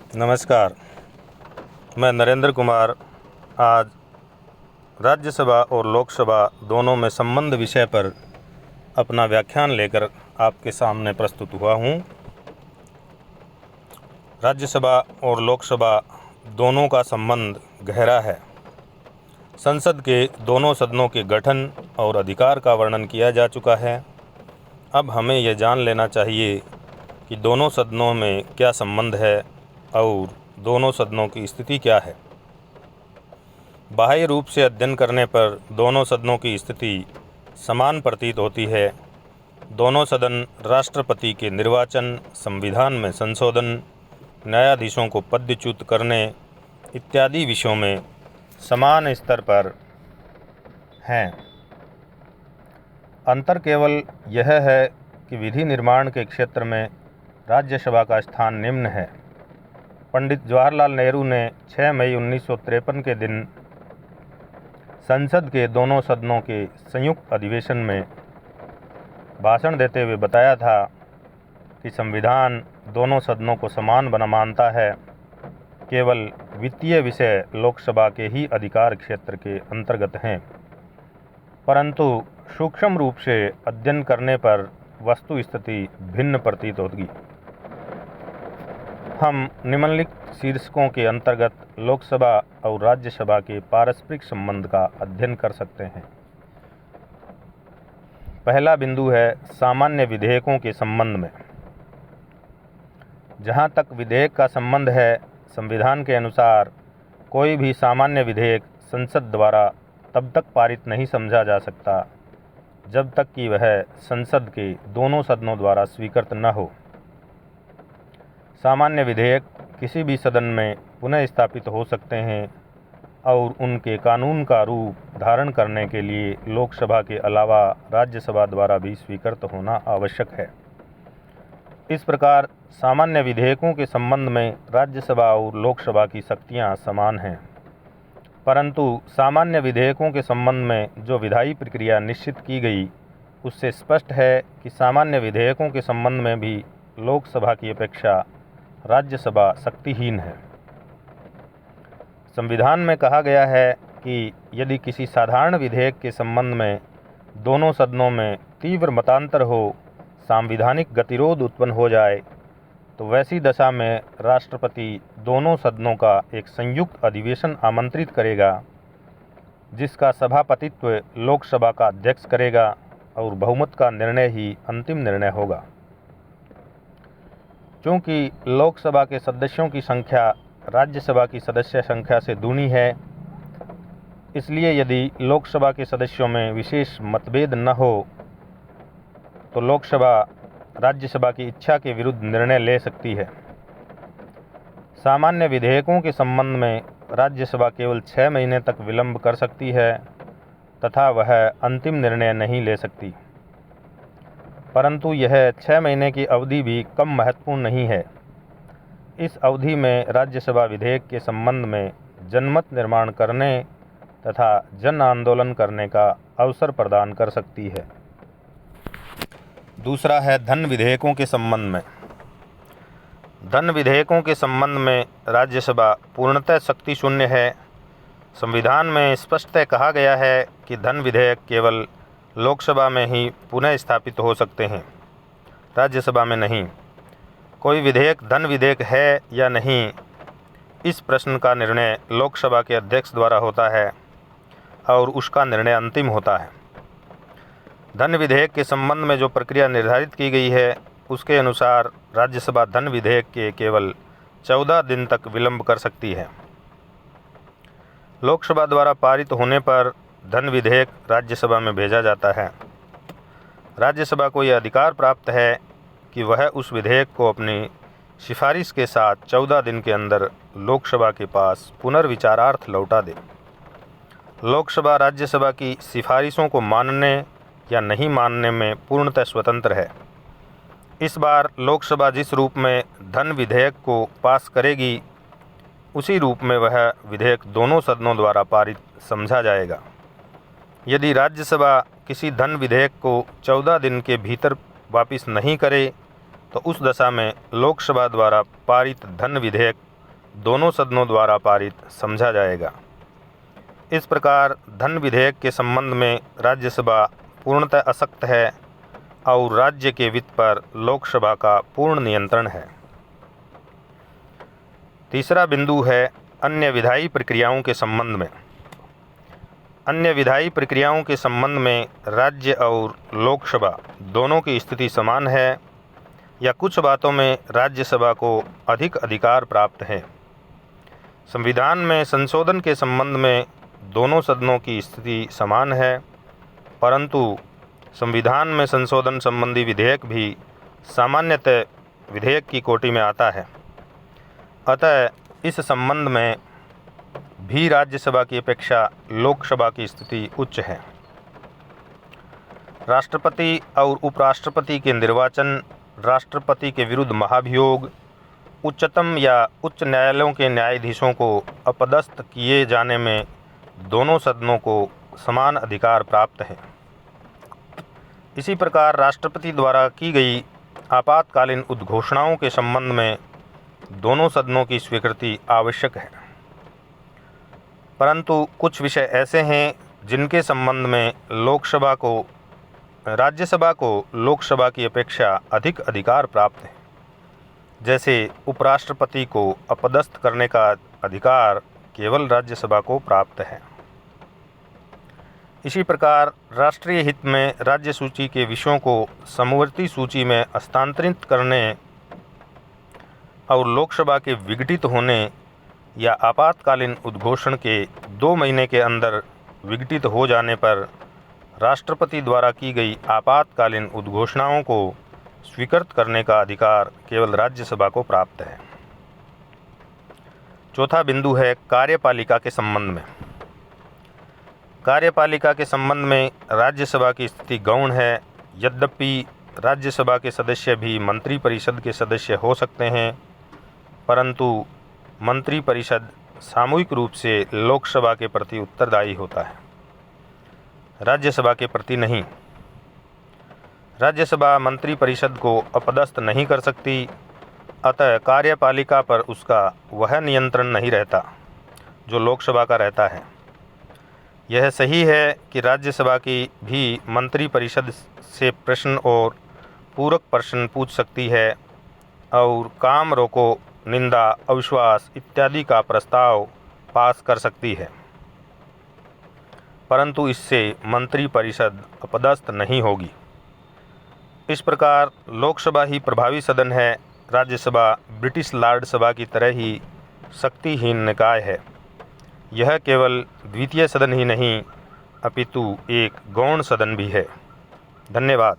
नमस्कार। मैं नरेंद्र कुमार आज राज्यसभा और लोकसभा दोनों में संबंध विषय पर अपना व्याख्यान लेकर आपके सामने प्रस्तुत हुआ हूँ। राज्यसभा और लोकसभा दोनों का संबंध गहरा है। संसद के दोनों सदनों के गठन और अधिकार का वर्णन किया जा चुका है। अब हमें यह जान लेना चाहिए कि दोनों सदनों में क्या संबंध है और दोनों सदनों की स्थिति क्या है। बाह्य रूप से अध्ययन करने पर दोनों सदनों की स्थिति समान प्रतीत होती है। दोनों सदन राष्ट्रपति के निर्वाचन, संविधान में संशोधन, न्यायाधीशों को पदच्युत करने इत्यादि विषयों में समान स्तर पर हैं। अंतर केवल यह है कि विधि निर्माण के क्षेत्र में राज्यसभा का स्थान निम्न है। पंडित जवाहरलाल नेहरू ने 6 मई 1953 के दिन संसद के दोनों सदनों के संयुक्त अधिवेशन में भाषण देते हुए बताया था कि संविधान दोनों सदनों को समान मानता है। केवल वित्तीय विषय लोकसभा के ही अधिकार क्षेत्र के अंतर्गत हैं, परंतु सूक्ष्म रूप से अध्ययन करने पर वस्तु स्थिति भिन्न प्रतीत होगी। हम निम्नलिखित शीर्षकों के अंतर्गत लोकसभा और राज्यसभा के पारस्परिक संबंध का अध्ययन कर सकते हैं। पहला बिंदु है सामान्य विधेयकों के संबंध में। जहाँ तक विधेयक का संबंध है, संविधान के अनुसार कोई भी सामान्य विधेयक संसद द्वारा तब तक पारित नहीं समझा जा सकता जब तक कि वह संसद के दोनों सदनों द्वारा स्वीकृत न हो। सामान्य विधेयक किसी भी सदन में पुनः स्थापित हो सकते हैं और उनके कानून का रूप धारण करने के लिए लोकसभा के अलावा राज्यसभा द्वारा भी स्वीकृत होना आवश्यक है। इस प्रकार सामान्य विधेयकों के संबंध में राज्यसभा और लोकसभा की शक्तियां समान हैं, परंतु सामान्य विधेयकों के संबंध में जो विधायी प्रक्रिया निश्चित की गई उससे स्पष्ट है कि सामान्य विधेयकों के संबंध में भी लोकसभा की अपेक्षा राज्यसभा शक्तिहीन है। संविधान में कहा गया है कि यदि किसी साधारण विधेयक के संबंध में दोनों सदनों में तीव्र मतांतर हो, सांविधानिक गतिरोध उत्पन्न हो जाए, तो वैसी दशा में राष्ट्रपति दोनों सदनों का एक संयुक्त अधिवेशन आमंत्रित करेगा, जिसका सभापतित्व लोकसभा का अध्यक्ष करेगा और बहुमत का निर्णय ही अंतिम निर्णय होगा। चूँकि लोकसभा के सदस्यों की संख्या राज्यसभा की सदस्य संख्या से दुनी है, इसलिए यदि लोकसभा के सदस्यों में विशेष मतभेद न हो तो लोकसभा राज्यसभा की इच्छा के विरुद्ध निर्णय ले सकती है। सामान्य विधेयकों के संबंध में राज्यसभा केवल 6 महीने तक विलंब कर सकती है तथा वह अंतिम निर्णय नहीं ले सकती, परंतु यह 6 महीने की अवधि भी कम महत्वपूर्ण नहीं है। इस अवधि में राज्यसभा विधेयक के संबंध में जनमत निर्माण करने तथा जन आंदोलन करने का अवसर प्रदान कर सकती है। दूसरा है धन विधेयकों के संबंध में। धन विधेयकों के संबंध में राज्यसभा पूर्णतः शक्ति शून्य है। संविधान में स्पष्टतः कहा गया है कि धन विधेयक केवल लोकसभा में ही पुनः स्थापित हो सकते हैं, राज्यसभा में नहीं। कोई विधेयक धन विधेयक है या नहीं, इस प्रश्न का निर्णय लोकसभा के अध्यक्ष द्वारा होता है और उसका निर्णय अंतिम होता है। धन विधेयक के संबंध में जो प्रक्रिया निर्धारित की गई है उसके अनुसार राज्यसभा धन विधेयक के केवल 14 दिन तक विलंब कर सकती है। लोकसभा द्वारा पारित होने पर धन विधेयक राज्यसभा में भेजा जाता है। राज्यसभा को यह अधिकार प्राप्त है कि वह उस विधेयक को अपनी सिफारिश के साथ 14 दिन के अंदर लोकसभा के पास पुनर्विचारार्थ लौटा दे। लोकसभा राज्यसभा की सिफारिशों को मानने या नहीं मानने में पूर्णतः स्वतंत्र है। इस बार लोकसभा जिस रूप में धन विधेयक को पास करेगी, उसी रूप में वह विधेयक दोनों सदनों द्वारा पारित समझा जाएगा। यदि राज्यसभा किसी धन विधेयक को 14 दिन के भीतर वापस नहीं करे तो उस दशा में लोकसभा द्वारा पारित धन विधेयक दोनों सदनों द्वारा पारित समझा जाएगा। इस प्रकार धन विधेयक के संबंध में राज्यसभा पूर्णतः असक्त है और राज्य के वित्त पर लोकसभा का पूर्ण नियंत्रण है। तीसरा बिंदु है अन्य विधायी प्रक्रियाओं के संबंध में। अन्य विधायी प्रक्रियाओं के संबंध में राज्य और लोकसभा दोनों की स्थिति समान है या कुछ बातों में राज्यसभा को अधिक अधिकार प्राप्त है। संविधान में संशोधन के संबंध में दोनों सदनों की स्थिति समान है, परंतु संविधान में संशोधन संबंधी विधेयक भी सामान्यतः विधेयक की कोटि में आता है। अतः इस संबंध में भी राज्यसभा की अपेक्षा लोकसभा की स्थिति उच्च है। राष्ट्रपति और उपराष्ट्रपति के निर्वाचन, राष्ट्रपति के विरुद्ध महाभियोग, उच्चतम या उच्च न्यायालयों के न्यायाधीशों को अपदस्थ किए जाने में दोनों सदनों को समान अधिकार प्राप्त है। इसी प्रकार राष्ट्रपति द्वारा की गई आपातकालीन उद्घोषणाओं के संबंध में दोनों सदनों की स्वीकृति आवश्यक है, परंतु कुछ विषय ऐसे हैं जिनके संबंध में राज्यसभा को लोकसभा की अपेक्षा अधिक अधिकार प्राप्त है। जैसे उपराष्ट्रपति को अपदस्थ करने का अधिकार केवल राज्यसभा को प्राप्त है। इसी प्रकार राष्ट्रीय हित में राज्य सूची के विषयों को समवर्ती सूची में हस्तांतरित करने और लोकसभा के विघटित होने या आपातकालीन उद्घोषण के 2 महीने के अंदर विघटित हो जाने पर राष्ट्रपति द्वारा की गई आपातकालीन उद्घोषणाओं को स्वीकृत करने का अधिकार केवल राज्यसभा को प्राप्त है। चौथा बिंदु है कार्यपालिका के संबंध में। कार्यपालिका के संबंध में राज्यसभा की स्थिति गौण है। यद्यपि राज्यसभा के सदस्य भी मंत्रिपरिषद के सदस्य हो सकते हैं, परंतु मंत्रिपरिषद सामूहिक रूप से लोकसभा के प्रति उत्तरदायी होता है, राज्यसभा के प्रति नहीं। राज्यसभा मंत्रिपरिषद को अपदस्थ नहीं कर सकती, अतः कार्यपालिका पर उसका वह नियंत्रण नहीं रहता जो लोकसभा का रहता है। यह सही है कि राज्यसभा की भी मंत्रिपरिषद से प्रश्न और पूरक प्रश्न पूछ सकती है और काम रोको, निंदा, अविश्वास इत्यादि का प्रस्ताव पास कर सकती है, परंतु इससे मंत्रिपरिषद अपदस्थ नहीं होगी। इस प्रकार लोकसभा ही प्रभावी सदन है। राज्यसभा ब्रिटिश लॉर्ड सभा की तरह ही शक्तिहीन निकाय है। यह केवल द्वितीय सदन ही नहीं अपितु एक गौण सदन भी है। धन्यवाद।